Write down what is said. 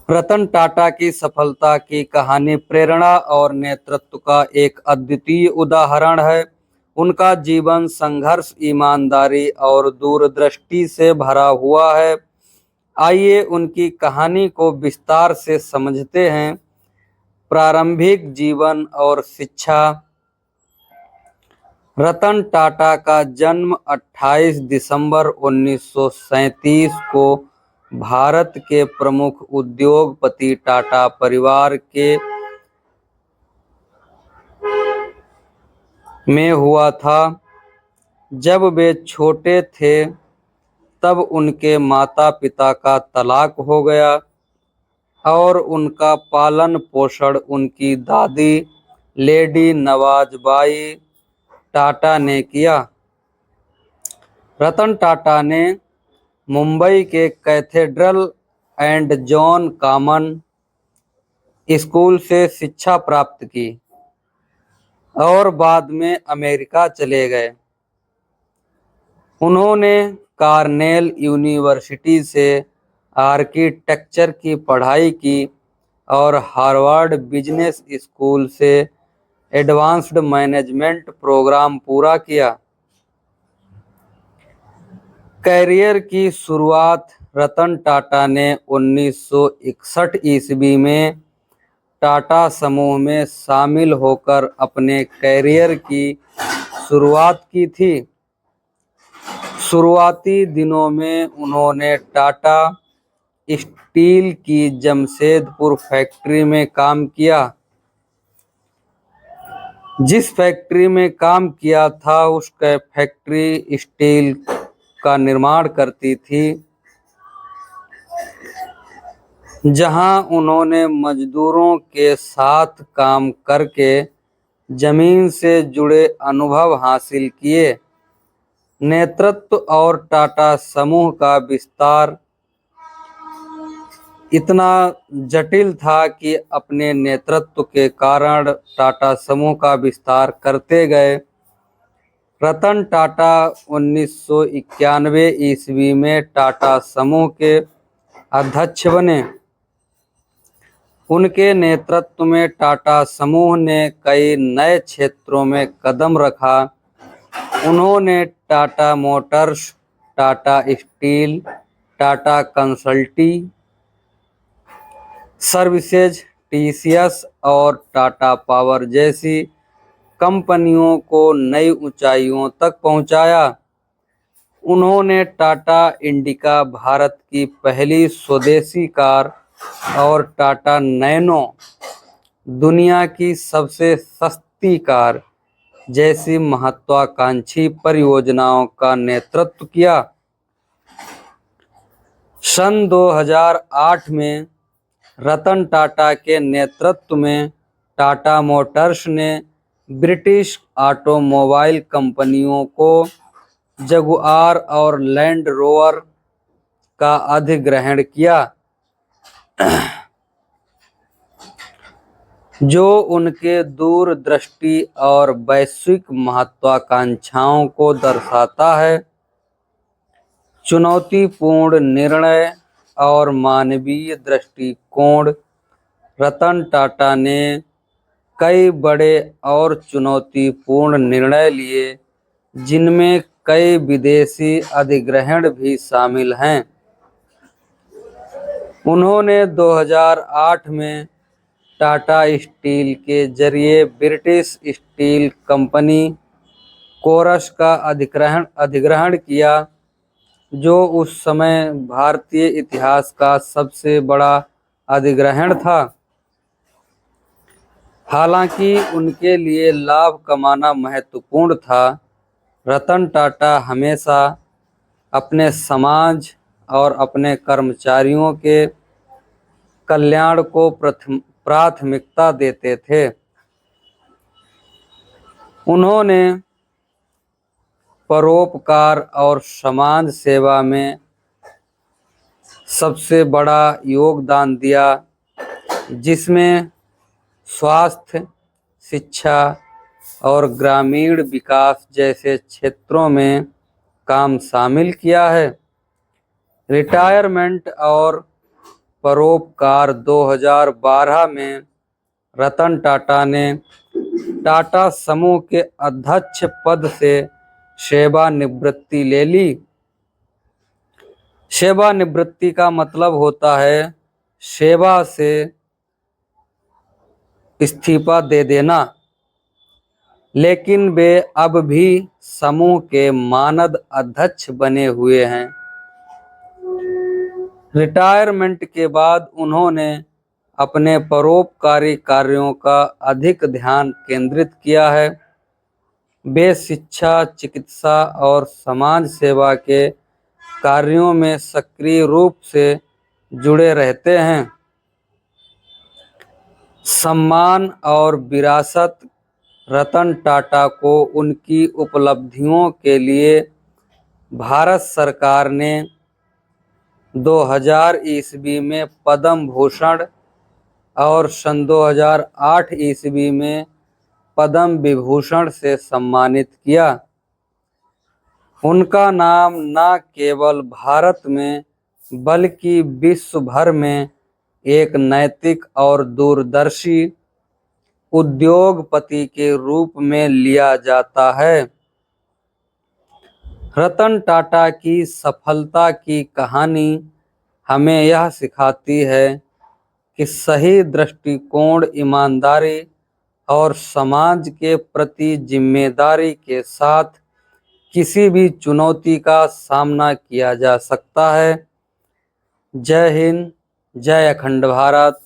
रतन टाटा की सफलता की कहानी प्रेरणा और नेतृत्व का एक अद्वितीय उदाहरण है। उनका जीवन संघर्ष, ईमानदारी और दूरदृष्टि से भरा हुआ है। आइए उनकी कहानी को विस्तार से समझते हैं। प्रारंभिक जीवन और शिक्षा। रतन टाटा का जन्म 28 दिसंबर 1937 को भारत के प्रमुख उद्योगपति टाटा परिवार के में हुआ था। जब वे छोटे थे तब उनके माता पिता का तलाक हो गया और उनका पालन पोषण उनकी दादी लेडी नवाजबाई टाटा ने किया। रतन टाटा ने मुंबई के cathedral and John common school से शिक्षा प्राप्त की और बाद में अमेरिका चले गए। उन्होंने कॉर्नेल यूनिवर्सिटी से आर्किटेक्चर की पढ़ाई की और हार्वर्ड बिजनेस स्कूल से एडवांस्ड मैनेजमेंट प्रोग्राम पूरा किया। कैरियर की शुरुआत रतन टाटा ने 1961 ईस्वी में टाटा समूह में शामिल होकर अपने कैरियर की शुरुआत की थी। शुरुआती दिनों में उन्होंने टाटा स्टील की जमशेदपुर फैक्ट्री में काम किया। जिस फैक्ट्री में काम किया था उसका फैक्ट्री स्टील का निर्माण करती थी, जहां उन्होंने मजदूरों के साथ काम करके जमीन से जुड़े अनुभव हासिल किए। नेतृत्व और टाटा समूह का विस्तार इतना जटिल था कि अपने नेतृत्व के कारण टाटा समूह का विस्तार करते गए। रतन टाटा 1991 ईस्वी में टाटा समूह के अध्यक्ष बने। उनके नेतृत्व में टाटा समूह ने कई नए क्षेत्रों में कदम रखा। उन्होंने Tata Motors, Tata steel, Tata consulting services, TCS और टाटा पावर जैसी कंपनियों को नई ऊंचाइयों तक पहुंचाया। उन्होंने टाटा इंडिका, भारत की पहली स्वदेशी कार, और टाटा नैनो, दुनिया की सबसे सस्ती कार, जैसी महत्वाकांक्षी परियोजनाओं का नेतृत्व किया। सन 2008 में रतन टाटा के नेतृत्व में टाटा मोटर्स ने ब्रिटिश ऑटोमोबाइल कंपनियों को जगुआर और लैंड रोवर का अधिग्रहण किया, जो उनके दूरदृष्टि और वैश्विक महत्वाकांक्षाओं को दर्शाता है। चुनौतीपूर्ण निर्णय और मानवीय दृष्टिकोण। रतन टाटा ने कई बड़े और चुनौतीपूर्ण निर्णय लिए, जिनमें कई विदेशी अधिग्रहण भी शामिल हैं। उन्होंने 2008 में टाटा स्टील के जरिए ब्रिटिश स्टील कंपनी कोरस का अधिग्रहण किया, जो उस समय भारतीय इतिहास का सबसे बड़ा अधिग्रहण था। हालांकि उनके लिए लाभ कमाना महत्वपूर्ण था, रतन टाटा हमेशा अपने समाज और अपने कर्मचारियों के कल्याण को प्राथमिकता देते थे। उन्होंने परोपकार और समाज सेवा में सबसे बड़ा योगदान दिया, जिसमें स्वास्थ्य, शिक्षा और ग्रामीण विकास जैसे क्षेत्रों में काम शामिल किया है। रिटायरमेंट और परोपकार 2012 में रतन टाटा ने टाटा समूह के अध्यक्ष पद से सेवानिवृत्ति ले ली। सेवानिवृत्ति का मतलब होता है सेवा से इस्तीफा दे देना, लेकिन वे अब भी समूह के मानद अध्यक्ष बने हुए हैं। रिटायरमेंट के बाद उन्होंने अपने परोपकारी कार्यों का अधिक ध्यान केंद्रित किया है। वे शिक्षा, चिकित्सा और समाज सेवा के कार्यों में सक्रिय रूप से जुड़े रहते हैं। सम्मान और विरासत। रतन टाटा को उनकी उपलब्धियों के लिए भारत सरकार ने 2000 ईस्वी में पद्म भूषण और सन 2008 ईस्वी में पद्म विभूषण से सम्मानित किया। उनका नाम न केवल भारत में बल्कि विश्व भर में एक नैतिक और दूरदर्शी उद्योगपति के रूप में लिया जाता है। रतन टाटा की सफलता की कहानी हमें यह सिखाती है कि सही दृष्टिकोण, ईमानदारी और समाज के प्रति जिम्मेदारी के साथ किसी भी चुनौती का सामना किया जा सकता है। जय हिंद, जय अखंड भारत।